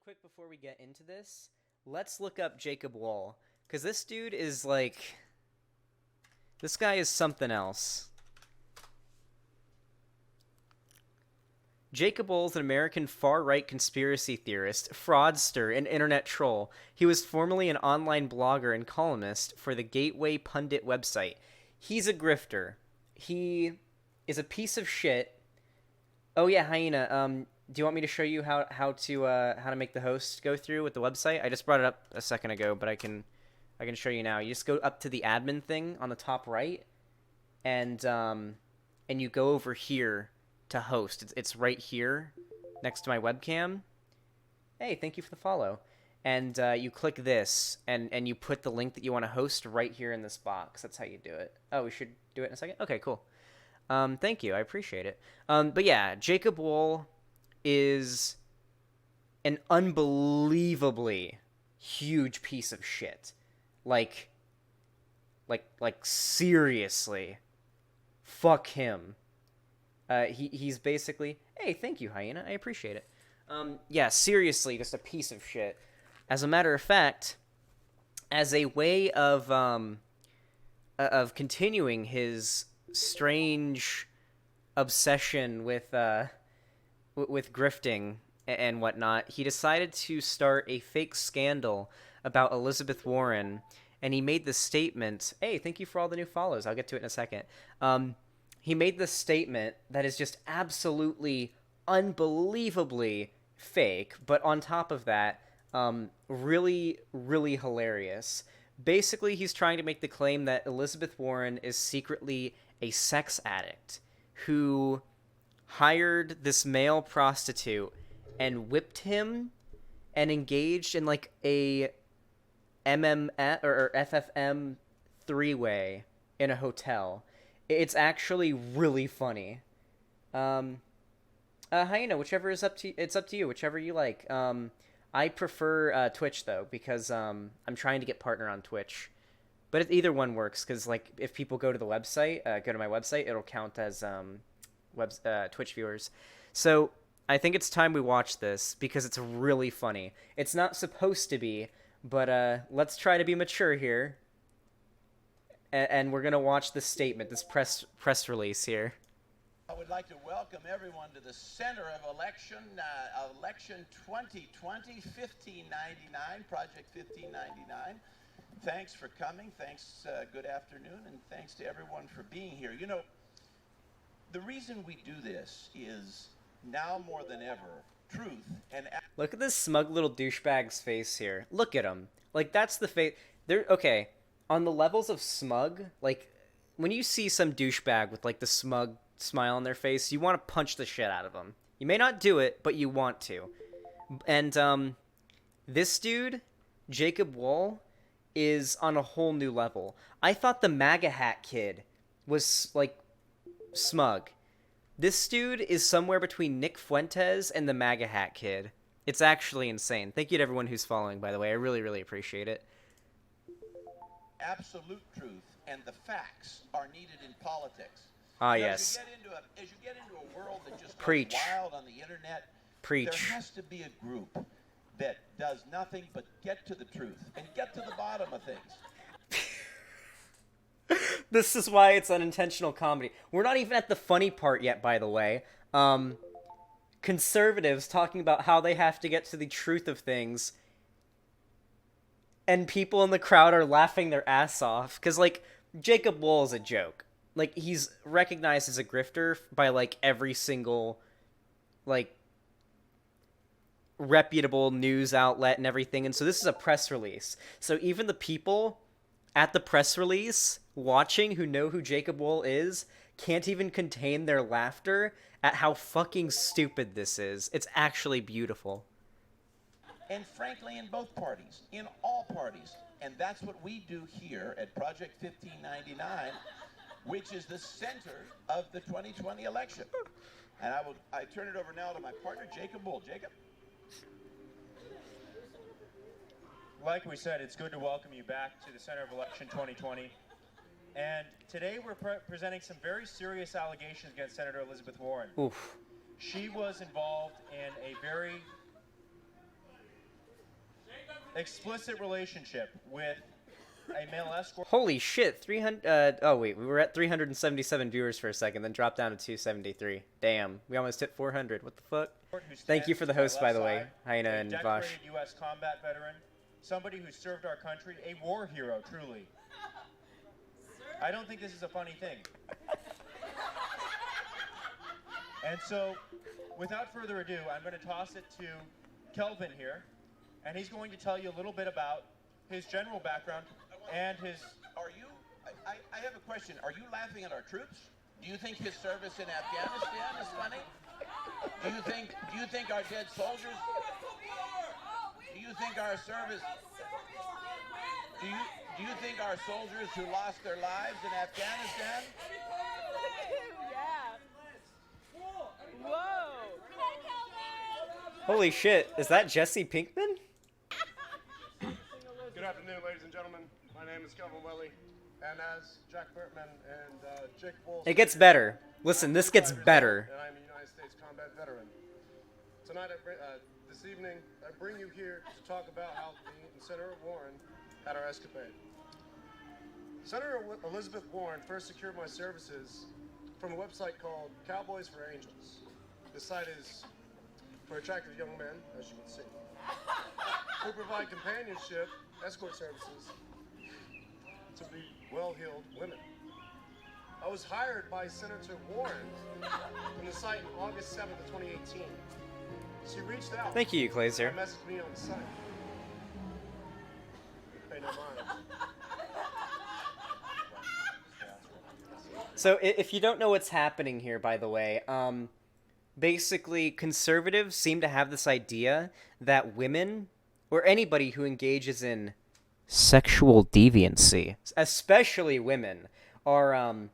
quick before we get into this, let's look up Jacob Wohl, because this dude is like, this guy is something else. Jacob Wohl is an American far-right conspiracy theorist, fraudster, and internet troll. He was formerly an online blogger and columnist for the Gateway Pundit website. He's a grifter. He is a piece of shit. Oh yeah, Hyena, do you want me to show you how to make the host go through with the website? I just brought it up a second ago, but I can show you now. You just go up to the admin thing on the top right, and you go over here to host. It's right here next to my webcam. Hey, thank you for the follow. And you click this, and you put the link that you want to host right here in this box. That's how you do it. Oh, we should do it in a second? Okay, cool. Thank you. I appreciate it. But yeah, Jacob Wohl is an unbelievably huge piece of shit. Like seriously. Fuck him. He's basically, hey, thank you, Hyena. I appreciate it. Yeah, seriously, just a piece of shit. As a matter of fact, as a way of continuing his strange obsession with grifting and whatnot, he decided to start a fake scandal about Elizabeth Warren, and he made the statement, hey, thank you for all the new follows. I'll get to it in a second. He made this statement that is just absolutely unbelievably fake, but on top of that, really, really hilarious. Basically, he's trying to make the claim that Elizabeth Warren is secretly a sex addict who hired this male prostitute and whipped him and engaged in like a or FFM three-way in a hotel. It's actually really funny. Hyena, whichever is up to you, whichever you like. I prefer Twitch though, because I'm trying to get partner on Twitch. But either one works, because like if people go to the website, go to my website, it'll count as Twitch viewers. So I think it's time we watch this because it's really funny. It's not supposed to be, but let's try to be mature here. And we're gonna watch this statement, this press release here. I would like to welcome everyone to the center of election 2020, 1599, Project 1599. Thanks for coming. Thanks. Good afternoon, and thanks to everyone for being here. You know, the reason we do this is now more than ever, truth and. Look at this smug little douchebag's face here. Look at him. Like that's the face. They're okay. On the levels of smug, like when you see some douchebag with like the smug smile on their face, you want to punch the shit out of them. You may not do it, but you want to. And this dude, Jacob Wohl, is on a whole new level. I thought the MAGA hat kid was like smug. This dude is somewhere between Nick Fuentes and the MAGA hat kid. It's actually insane. Thank you to everyone who's following, by the way. I really, really appreciate it. Absolute truth and the facts are needed in politics. Ah, you know, yes. As you get into a world that just goes Preach. wild on the internet, Preach. there has to be a group that does nothing but get to the truth and get to the bottom of things. This is why it's unintentional comedy. We're not even at the funny part yet, by the way. Conservatives talking about how they have to get to the truth of things, and people in the crowd are laughing their ass off because, like, Jacob Wohl is a joke. Like, he's recognized as a grifter by, like, every single, like, reputable news outlet and everything. And so this is a press release. So even the people at the press release watching who know who Jacob Wohl is can't even contain their laughter at how fucking stupid this is. It's actually beautiful. And frankly, in both parties, in all parties. And that's what we do here at Project 1599, which is the center of the 2020 election. And I turn it over now to my partner, Jacob Wohl. Jacob? Like we said, it's good to welcome you back to the center of election 2020. And today we're presenting some very serious allegations against Senator Elizabeth Warren. Oof. She was involved in a very explicit relationship with a male escort. Holy shit, 300, oh wait, we were at 377 viewers for a second, then dropped down to 273. Damn, we almost hit 400, what the fuck? Thank you for the host, by the way, Heina and Vosh. Decorated U.S. combat veteran, somebody who served our country, a war hero, truly. I don't think this is a funny thing. And so, without further ado, I'm going to toss it to Kelvin here, and he's going to tell you a little bit about his general background and his... I have a question. Are you laughing at our troops? Do you think his service in Afghanistan is funny? Do you think our dead soldiers... Do you think our service... Do you think our soldiers who lost their lives in Afghanistan... Whoa! Holy shit, is that Jesse Pinkman? Good afternoon, ladies and gentlemen. My name is Kelvin Welly, and as Jack Bertman and Jake Wohls... It gets better. Listen, this gets better. And I'm a United States combat veteran. Tonight, this evening, I bring you here to talk about how me and Senator Warren had our escapade. Senator Elizabeth Warren first secured my services from a website called Cowboys for Angels. This site is for attractive young men, as you can see, who provide companionship, escort services to be well-heeled women. I was hired by Senator Warren from the site on August 7th of 2018. She reached out. Thank you, Glazer. And messaged me on the site. Pay no mind. So if you don't know what's happening here, by the way, basically conservatives seem to have this idea that women, or anybody who engages in sexual deviancy, especially women, are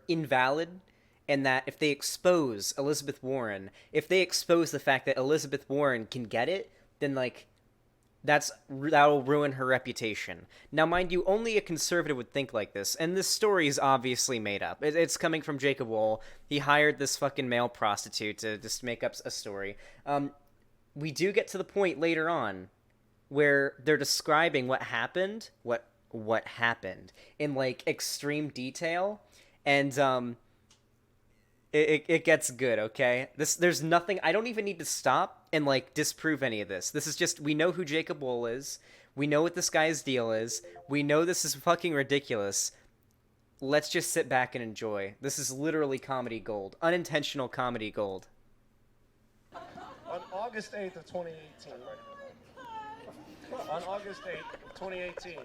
invalid, and that if they expose Elizabeth Warren, if they expose the fact that Elizabeth Warren can get it, then like that'll ruin her reputation. Now, mind you, only a conservative would think like this, and this story is obviously made up. It's coming from Jacob Wohl. He hired this fucking male prostitute to just make up a story. We do get to the point later on where they're describing what happened, what happened in like extreme detail, and it gets good. Okay, there's nothing. I don't even need to stop and like disprove any of this. This is just, we know who Jacob Wohl is. We know what this guy's deal is. We know this is fucking ridiculous. Let's just sit back and enjoy. This is literally comedy gold, unintentional comedy gold. On August 8th of 2018, on August 8th of 2018,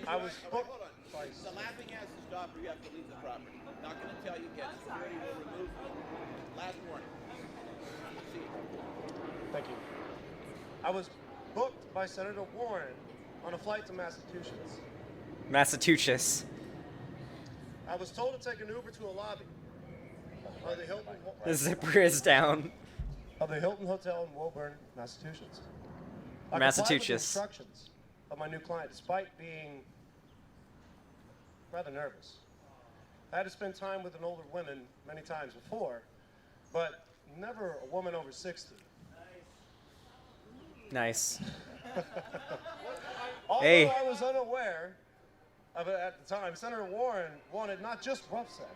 I was booked. Hold on. The laughing has to stop or you have to leave the property. I'm not going to tell you again. Security will remove you. Last warning. See you. Thank you. I was booked by Senator Warren on a flight to Massachusetts. Massachusetts. I was told to take an Uber to a lobby of the Hilton. The zipper is down. Of the Hilton Hotel in Woburn, Massachusetts. I Massachusetts. complied with the instructions of my new client, despite being rather nervous. I had to spend time with an older woman many times before, but never a woman over 60. Nice. Although Hey. I was unaware of it at the time, Senator Warren wanted not just rough sex,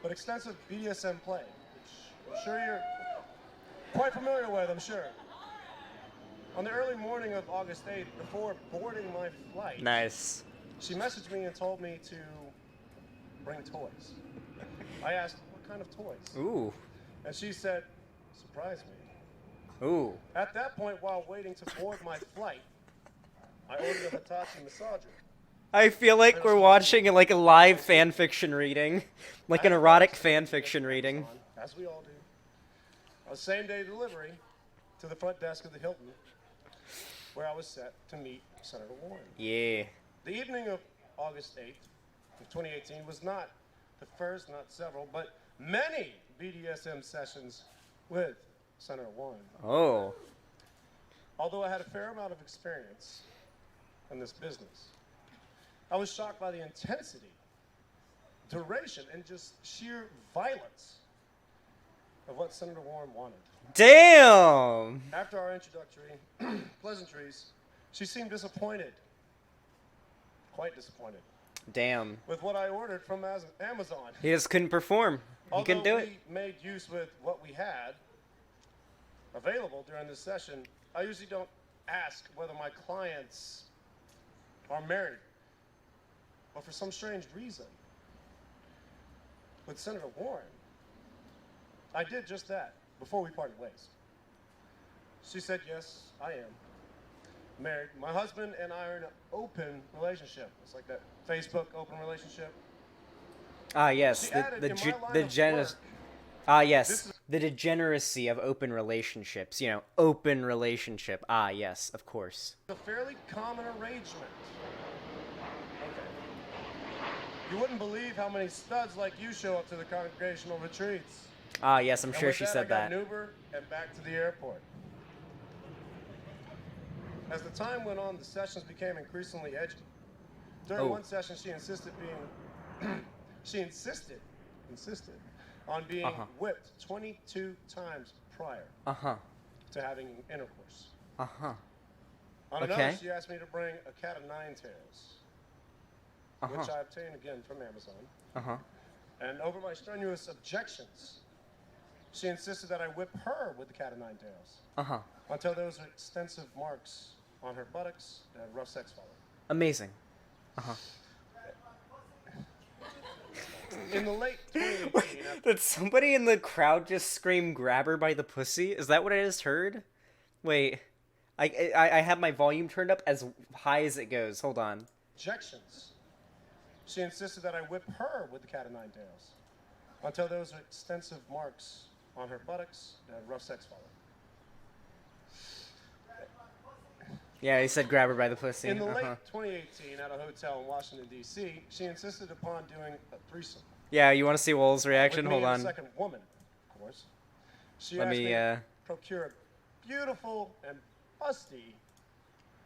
but extensive BDSM play, which I'm sure you're quite familiar with, I'm sure. On the early morning of August 8th, before boarding my flight, Nice. she messaged me and told me to bring toys. I asked, what kind of toys? Ooh. And she said, surprise me. Ooh. At that point, while waiting to board my flight, I ordered a Hitachi massager. I feel like we're watching like a live fan fiction reading, like an erotic fan fiction reading. As we all do. A same-day delivery to the front desk of the Hilton, where I was set to meet Senator Warren. Yeah. The evening of August 8th of 2018 was not the first, not several, but many BDSM sessions with Senator Warren. Oh. Although I had a fair amount of experience in this business, I was shocked by the intensity, duration, and just sheer violence of what Senator Warren wanted. Damn! After our introductory pleasantries, she seemed disappointed. Quite disappointed. Damn. With what I ordered from Amazon. He just couldn't perform. He couldn't do it. Although we made use with what we had available during this session, I usually don't ask whether my clients are married. But for some strange reason, with Senator Warren, I did just that before we parted ways. She said, yes, I am married. My husband and I are in an open relationship. It's like that Facebook open relationship. Ah, yes. She added, The "In my line of yes. work, Ah, yes. this is- The degeneracy of open relationships. You know, open relationship. Ah, yes, of course. a fairly common arrangement. Okay. You wouldn't believe how many studs like you show up to the congregational retreats. Ah, yes, I'm And sure with she that, said I got that. an Uber and back to the airport. As the time went on, the sessions became increasingly edgy. During one session, she insisted on being whipped 22 times prior Uh-huh. to having intercourse. Uh-huh. On Okay. another, she asked me to bring a cat of nine tails, Uh-huh. which I obtained again from Amazon. Uh-huh. And over my strenuous objections, she insisted that I whip her with the cat of nine tails Uh-huh. until there was extensive marks on her buttocks and rough sex followed. Amazing. Uh-huh. In the late 2018, Did somebody in the crowd just scream, "Grab her by the pussy"? Is that what I just heard? Wait. I have my volume turned up as high as it goes. Hold on. objections, she insisted that I whip her with the cat of nine tails until there was extensive marks on her buttocks and rough sex followed. Yeah, he said grab her by the pussy. In the Uh-huh. late 2018, at a hotel in Washington, D.C., she insisted upon doing a threesome. Yeah, you want to see Wohl's reaction? With me Hold and on. a second woman, of course. She Let asked me, me to procure a beautiful and busty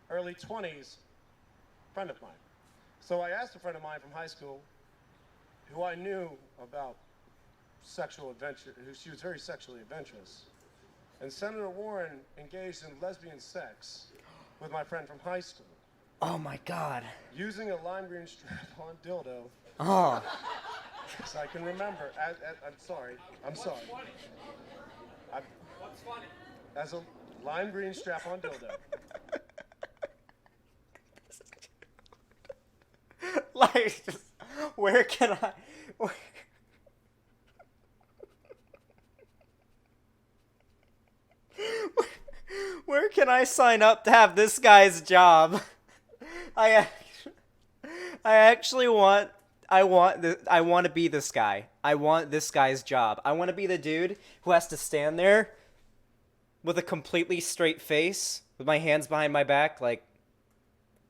early 20s friend of mine. So I asked a friend of mine from high school who I knew about sexual adventure, who she was very sexually adventurous. And Senator Warren engaged in lesbian sex with my friend from high school, Oh my god. using a lime green strap-on dildo. Oh. So I can remember. I'm sorry. I'm sorry. What's funny? As a lime green strap-on dildo. Like, just, where can I... Where can I sign up to have this guy's job? I actually want... I want to be this guy. I want this guy's job. I want to be the dude who has to stand there with a completely straight face, with my hands behind my back, like,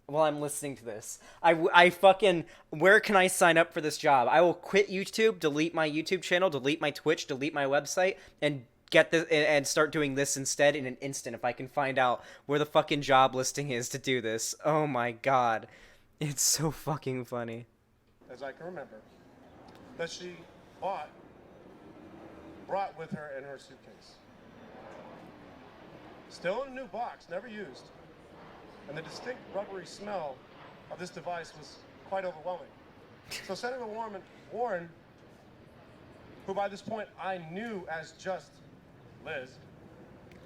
while I'm listening to this. I fucking... Where can I sign up for this job? I will quit YouTube, delete my YouTube channel, delete my Twitch, delete my website, and get this and start doing this instead in an instant if I can find out where the fucking job listing is to do this. Oh my god. It's so fucking funny. As I can remember, that she brought with her in her suitcase. Still in a new box, never used. And the distinct rubbery smell of this device was quite overwhelming. So Senator Warren, who by this point I knew as just Liz,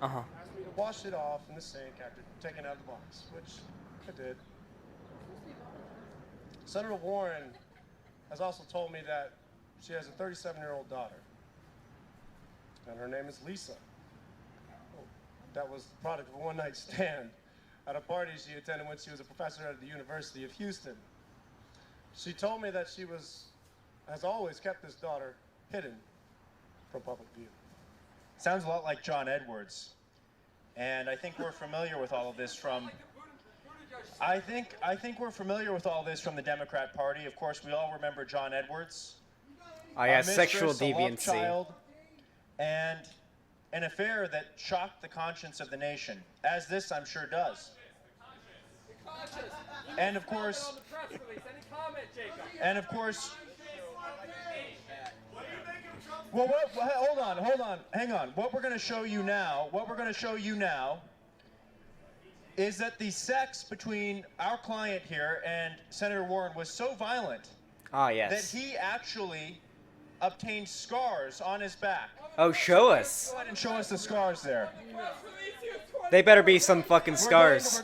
Uh-huh. asked me to wash it off in the sink after taking it out of the box, which I did. Senator Warren has also told me that she has a 37-year-old daughter, and her name is Lisa. That was the product of a one-night stand at a party she attended when she was a professor at the University of Houston. She told me that she has always kept this daughter hidden from public view. Sounds a lot like John Edwards, and I think we're familiar with all of this from. I think we're familiar with all this from the Democrat Party. Of course, we all remember John Edwards. Oh yeah, a sexual mistress, a love deviancy. child, and an affair that shocked the conscience of the nation, as this I'm sure does. And of course, Well, hold on, hang on. What we're going to show you now, is that the sex between our client here and Senator Warren was so violent that he actually obtained scars on his back. Oh, show us. Go ahead and show us the scars there. They better be some fucking scars.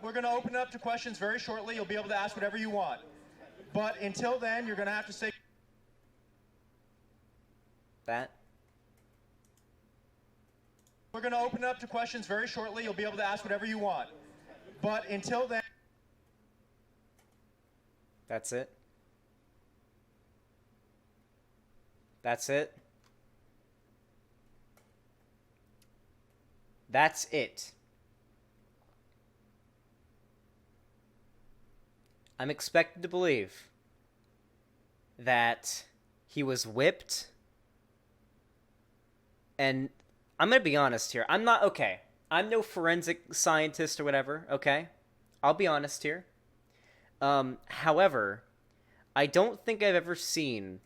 We're going to open it up to questions very shortly. You'll be able to ask whatever you want. But until then, you're going to have to say... That? We're going to open it up to questions very shortly. You'll be able to ask whatever you want. But until then... That's it? That's it? That's it. I'm expected to believe that he was whipped, and I'm going to be honest here. I'm no forensic scientist or whatever, okay? I'll be honest here. However, I don't think I've ever seen,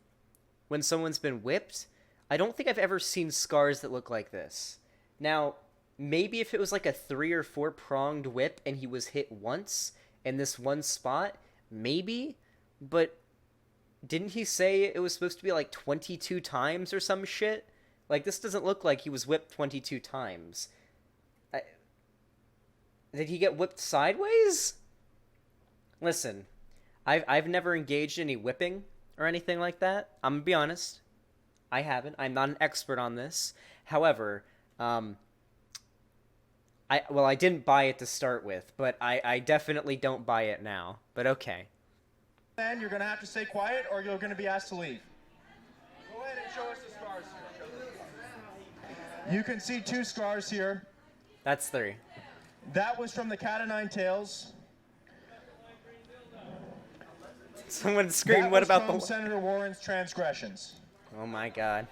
when someone's been whipped, I don't think I've ever seen scars that look like this. Now, maybe if it was like a 3 or 4 pronged whip and he was hit once in this one spot, maybe, but didn't he say it was supposed to be like 22 times or some shit? Like, this doesn't look like he was whipped 22 times. Did he get whipped sideways? Listen, I've never engaged in any whipping or anything like that. I'm gonna be honest. I haven't. I'm not an expert on this. However, I didn't buy it to start with, but I definitely don't buy it now. But okay. Then you're going to have to stay quiet or you're going to be asked to leave. Go ahead and show us the scars here. You can see 2 scars here. That's 3. That was from the cat o' nine tails. Someone screamed, what about the... Senator Warren's transgressions. Oh my god.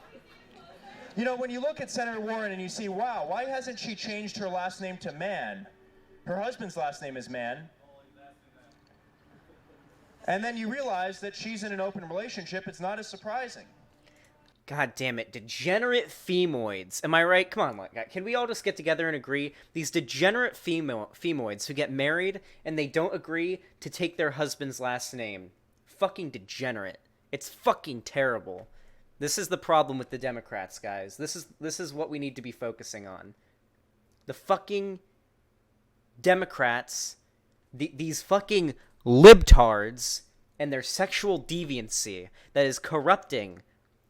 You know, when you look at Senator Warren and you see, wow, why hasn't she changed her last name to Mann? Her husband's last name is Mann. And then you realize that she's in an open relationship. It's not as surprising. God damn it. Degenerate femoids. Am I right? Come on, can we all just get together and agree? These degenerate femoids who get married and they don't agree to take their husband's last name. Fucking degenerate. It's fucking terrible. This is the problem with the Democrats, guys. This is what we need to be focusing on. The fucking Democrats, these fucking libtards, and their sexual deviancy that is corrupting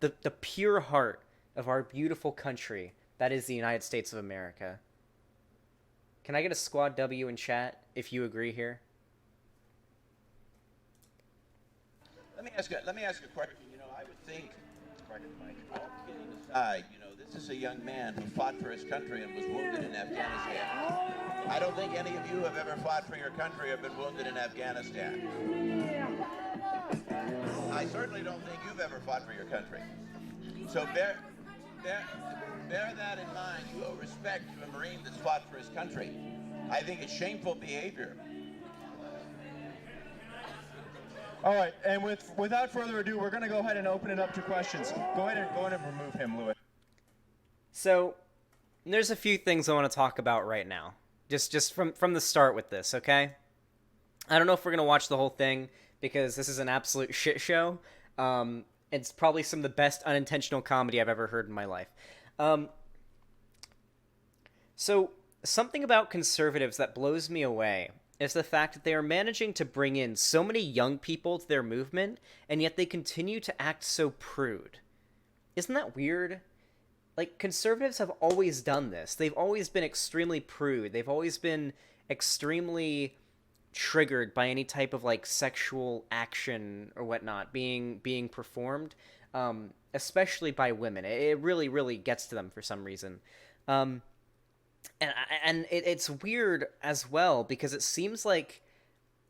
the pure heart of our beautiful country that is the United States of America. Can I get a squad W in chat if you agree here? Let me ask a question. You know, I would think, all kidding aside, you know, this is a young man who fought for his country and was wounded in Afghanistan. I don't think any of you have ever fought for your country or been wounded in Afghanistan. I certainly don't think you've ever fought for your country. So bear that in mind. You owe respect to a Marine that's fought for his country. I think it's shameful behavior. All right, and without further ado, we're going to go ahead and open it up to questions. Go ahead and remove him, Louis. So, there's a few things I want to talk about right now. Just from the start with this, okay? I don't know if we're going to watch the whole thing, because this is an absolute shit show. It's probably some of the best unintentional comedy I've ever heard in my life. So, something about conservatives that blows me away is the fact that they are managing to bring in so many young people to their movement, and yet they continue to act so prude. Isn't that weird? Like, conservatives have always done this. They've always been extremely prude. They've always been extremely triggered by any type of, like, sexual action or whatnot being performed, especially by women. It really, really gets to them for some reason. And it's weird as well, because it seems like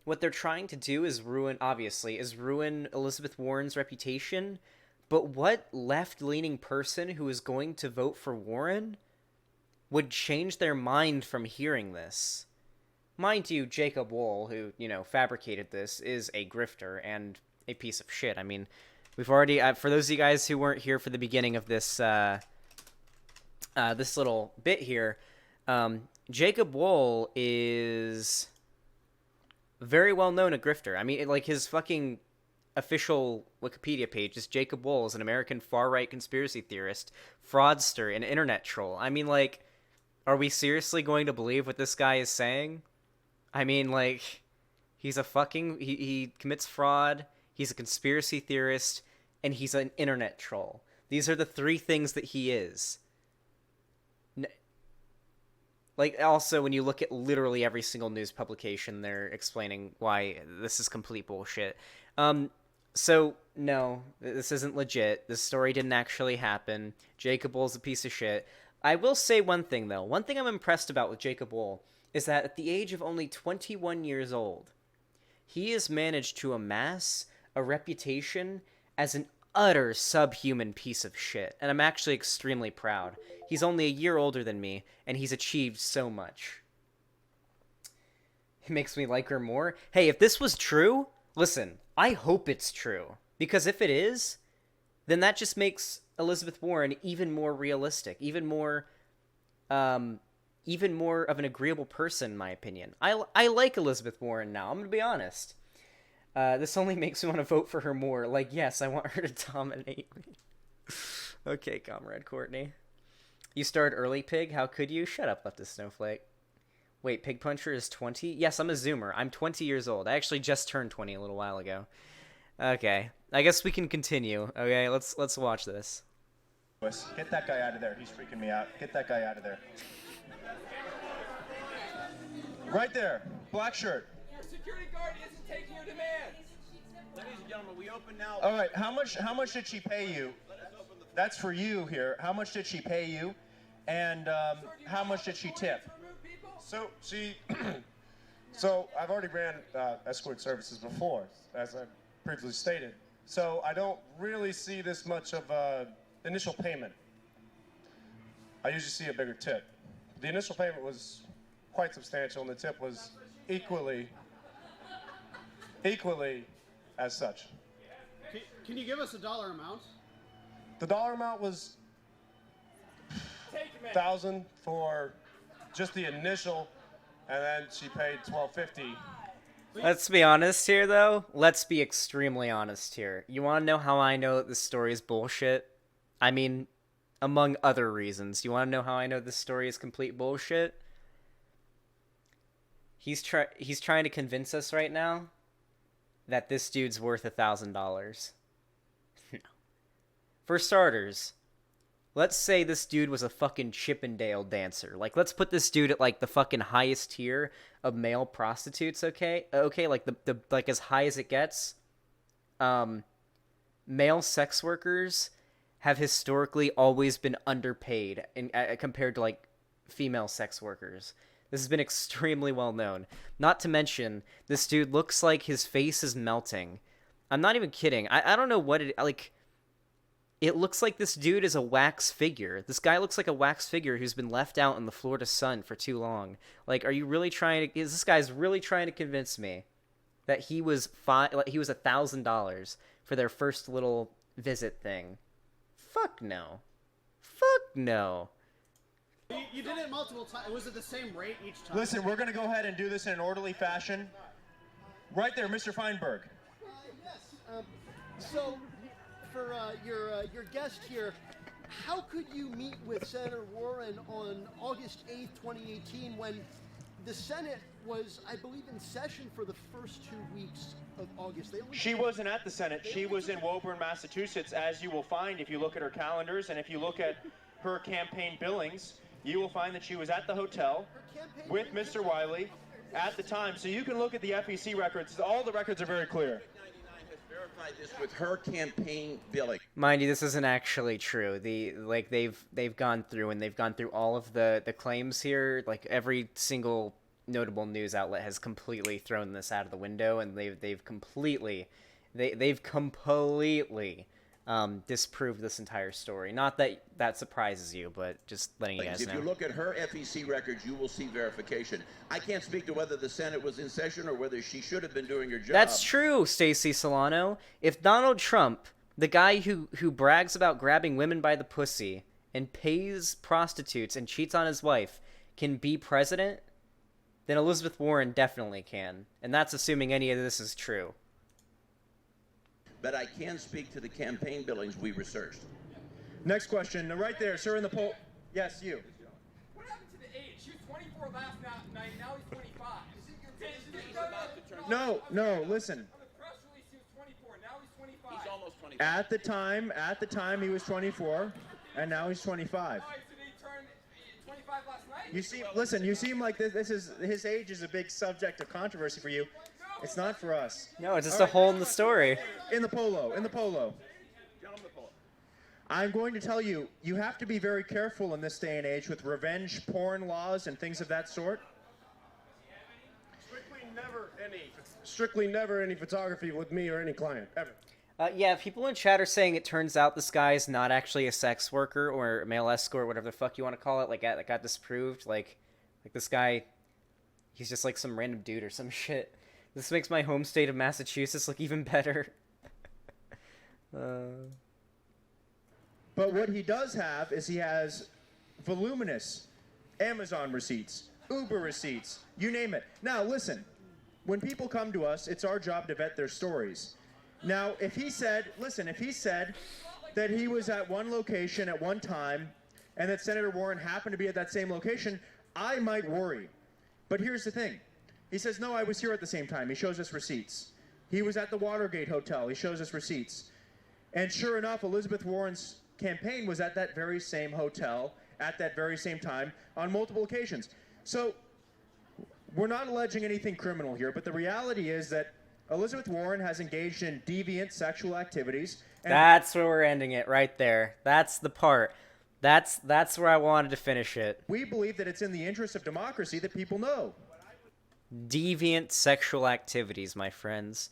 what they're trying to do is ruin Elizabeth Warren's reputation. But what left-leaning person who is going to vote for Warren would change their mind from hearing this? Mind you, Jacob Wohl, who, fabricated this, is a grifter and a piece of shit. I mean, We've already, for those of you guys who weren't here for the beginning of this this little bit here, Jacob Wohl is very well known a grifter. I mean, like, his fucking official Wikipedia page is Jacob Wohl is an American far-right conspiracy theorist, fraudster, and internet troll. I mean, like, are we seriously going to believe what this guy is saying? I mean, like, he's a fucking... He commits fraud, he's a conspiracy theorist, and he's an internet troll. These are the three things that he is. Like, also, when you look at literally every single news publication, they're explaining why this is complete bullshit. So, no, this isn't legit. This story didn't actually happen. Jacob Wohl's a piece of shit. I will say one thing, though. One thing I'm impressed about with Jacob Wohl is that at the age of only 21 years old, he has managed to amass a reputation as an utter subhuman piece of shit. And I'm actually extremely proud. He's only a year older than me, and he's achieved so much. It makes me like her more. Hey, if this was true, listen, I hope it's true. Because if it is, then that just makes Elizabeth Warren even more realistic, even more of an agreeable person, in my opinion. I like Elizabeth Warren now, I'm going to be honest. This only makes me want to vote for her more. Like, yes, I want her to dominate me. Okay, Comrade Courtney. You started early, Pig? How could you? Shut up, Leftist Snowflake. Wait, Pig Puncher is 20? Yes, I'm a Zoomer. I'm 20 years old. I actually just turned 20 a little while ago. Okay. I guess we can continue. Okay, let's watch this. Get that guy out of there. He's freaking me out. Get that guy out of there. Right there. Black shirt. Your security guard isn't taking your demands. Ladies and gentlemen, we open now. All right, how much did she pay you? That's for you here. How much did she pay you? And how much did she tip? So so I've already ran escort services before, as I previously stated. So I don't really see this much of initial payment. I usually see a bigger tip. The initial payment was quite substantial, and the tip was equally as such. Can you give us a dollar amount? The dollar amount was $1,000 for just the initial, and then she paid $1,250. Let's be honest here, though. Let's be extremely honest here. You want to know how I know that this story is bullshit? I mean, among other reasons. You want to know how I know this story is complete bullshit? He's trying to convince us right now that this dude's worth $1,000. No. For starters, let's say this dude was a fucking Chippendale dancer. Like, let's put this dude at, like, the fucking highest tier of male prostitutes, okay? Okay, like, the like, as high as it gets. Male sex workers have historically always been underpaid compared to, like, female sex workers. This has been extremely well known. Not to mention, this dude looks like his face is melting. I'm not even kidding. I don't know what it... Like, it looks like this dude is a wax figure. This guy looks like a wax figure who's been left out in the Florida sun for too long. Like, are you really trying to... Is this guy's really trying to convince me that he was $1,000 for their first little visit thing? Fuck no. Fuck no. You did it multiple times. Was it the same rate each time? Listen, we're going to go ahead and do this in an orderly fashion. Right there, Mr. Feinberg. Yes. So, for your guest here, how could you meet with Senator Warren on August 8th, 2018, when the Senate was, I believe, in session for the first 2 weeks of August? She wasn't at the Senate. She was in Woburn, Massachusetts, as you will find if you look at her calendars and if you look at her campaign billings. You will find that she was at the hotel with Mr. Wiley at the time. So you can look at the FEC records. All the records are very clear. Verified this with her campaign billing. Mind you, this isn't actually true. They've gone through all of the claims here. Like, every single notable news outlet has completely thrown this out of the window, and they've completely disproved this entire story. Not that that surprises you, but just letting you guys know. If you look at her FEC records, you will see verification. I can't speak to whether the Senate was in session or whether she should have been doing her job. That's true, Stacey Solano. If Donald Trump The guy who brags about grabbing women by the pussy and pays prostitutes and cheats on his wife can be president, then Elizabeth Warren definitely can. And that's assuming any of this is true. But I can speak to the campaign billings we researched. Next question, right there, sir, in the poll. Yes, you. What happened to the age? He was 24 last night, now he's 25. No, listen. On the press release, he was 24, now he's 25. He's almost 25. At the time he was 24, and now he's 25. All right, so did he turn 25 last night? You seem like his age is a big subject of controversy for you. It's not for us. No, it's just a hole in the story. In the polo. I'm going to tell you, you have to be very careful in this day and age with revenge porn laws and things of that sort. Strictly never any photography with me or any client, ever. Yeah, people in chat are saying it turns out this guy is not actually a sex worker or a male escort, whatever the fuck you want to call it. Like, that got disproved. Like this guy, he's just like some random dude or some shit. This makes my home state of Massachusetts look even better. But what he does have is he has voluminous Amazon receipts, Uber receipts, you name it. Now, listen, when people come to us, it's our job to vet their stories. Now, if he said that he was at one location at one time and that Senator Warren happened to be at that same location, I might worry. But here's the thing. He says, no, I was here at the same time. He shows us receipts. He was at the Watergate Hotel. He shows us receipts. And sure enough, Elizabeth Warren's campaign was at that very same hotel at that very same time on multiple occasions. So we're not alleging anything criminal here, but the reality is that Elizabeth Warren has engaged in deviant sexual activities. And that's where we're ending it, right there. That's the part. That's where I wanted to finish it. We believe that it's in the interest of democracy that people know. Deviant sexual activities, my friends.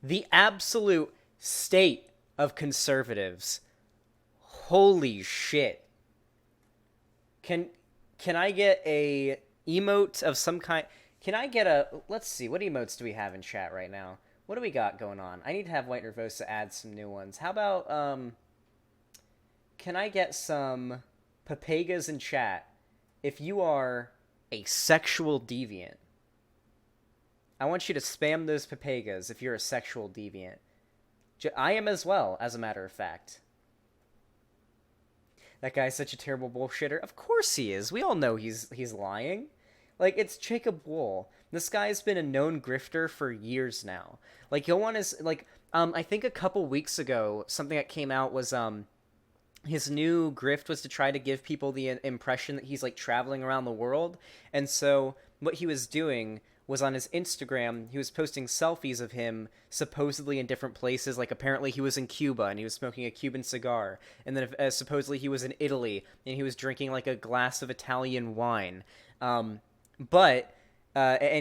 The absolute state of conservatives. Holy shit. Can I get a emote of some kind? Can I get a... Let's see, what emotes do we have in chat right now? What do we got going on? I need to have White Nervosa add some new ones. How about, can I get some papagas in chat if you are a sexual deviant? I want you to spam those papagas if you're a sexual deviant. I am as well, as a matter of fact. That guy's such a terrible bullshitter. Of course he is. We all know he's lying. Like, it's Jacob Wohl. This guy's been a known grifter for years now. Like, he'll want his... Like, I think a couple weeks ago, something that came out was, his new grift was to try to give people the impression that he's, like, traveling around the world. And so, what he was doing was on his Instagram, he was posting selfies of him supposedly in different places. Like, apparently he was in Cuba and he was smoking a Cuban cigar. And then supposedly he was in Italy and he was drinking, like, a glass of Italian wine. And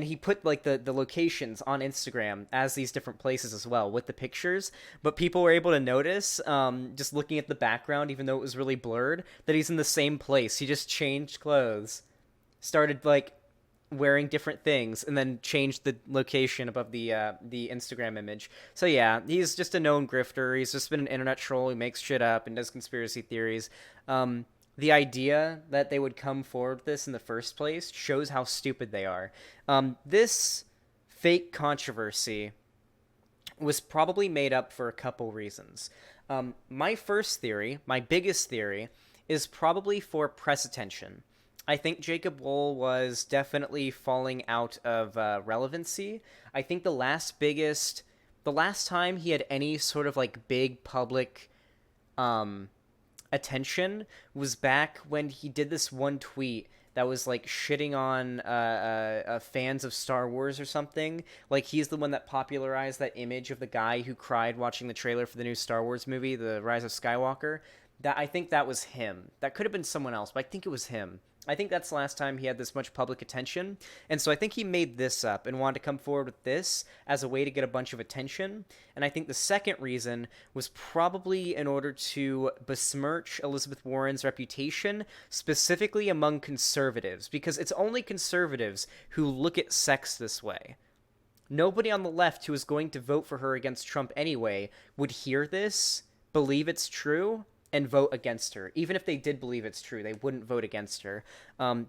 he put, like, the locations on Instagram as these different places as well with the pictures. But people were able to notice, just looking at the background, even though it was really blurred, that he's in the same place. He just changed clothes, started, like, wearing different things, and then changed the location above the Instagram image. So yeah, he's just a known grifter. He's just been an internet troll. He makes shit up and does conspiracy theories. The idea that they would come forward with this in the first place shows how stupid they are. This fake controversy was probably made up for a couple reasons. My first theory, my biggest theory, is probably for press attention. I think Jacob Wohl was definitely falling out of relevancy. I think the last time he had any sort of, like, big public attention was back when he did this one tweet that was, like, shitting on fans of Star Wars or something. Like, he's the one that popularized that image of the guy who cried watching the trailer for the new Star Wars movie, The Rise of Skywalker. I think that was him. That could have been someone else, but I think it was him. I think that's the last time he had this much public attention. And so I think he made this up and wanted to come forward with this as a way to get a bunch of attention. And I think the second reason was probably in order to besmirch Elizabeth Warren's reputation, specifically among conservatives, because it's only conservatives who look at sex this way. Nobody on the left who is going to vote for her against Trump anyway would hear this, believe it's true, and vote against her. Even if they did believe it's true, they wouldn't vote against her,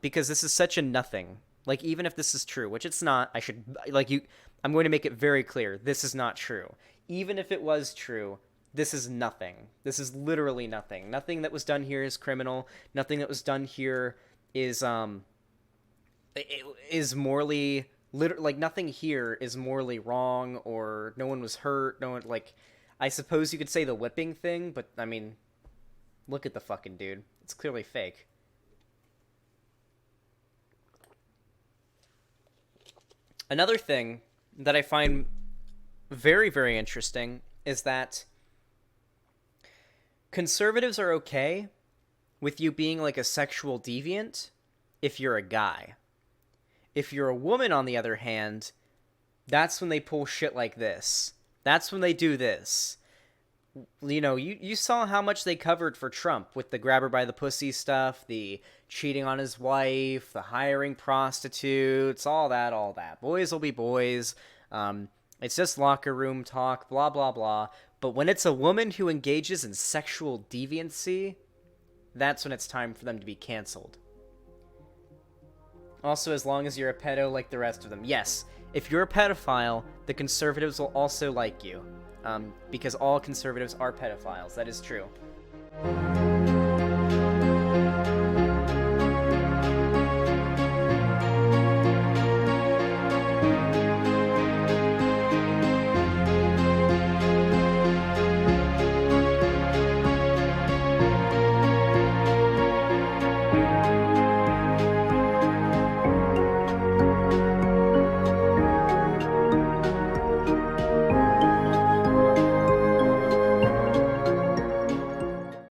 because this is such a nothing. Like, even if this is true, which it's not, I'm going to make it very clear, this is not true. Even if it was true, this is nothing. This is literally nothing. Nothing that was done here is criminal. Nothing that was done here is morally, nothing here is morally wrong, or no one was hurt. No one, I suppose you could say the whipping thing, but I mean, look at the fucking dude. It's clearly fake. Another thing that I find very, very interesting is that conservatives are okay with you being like a sexual deviant if you're a guy. If you're a woman, on the other hand, that's when they pull shit like this. That's when they do this. You know, you saw how much they covered for Trump with the grab her by the pussy stuff, the cheating on his wife, the hiring prostitutes, all that. Boys will be boys. It's just locker room talk, blah, blah, blah. But when it's a woman who engages in sexual deviancy, that's when it's time for them to be canceled. Also, as long as you're a pedo like the rest of them. Yes, if you're a pedophile, the conservatives will also like you. Because all conservatives are pedophiles. That is true.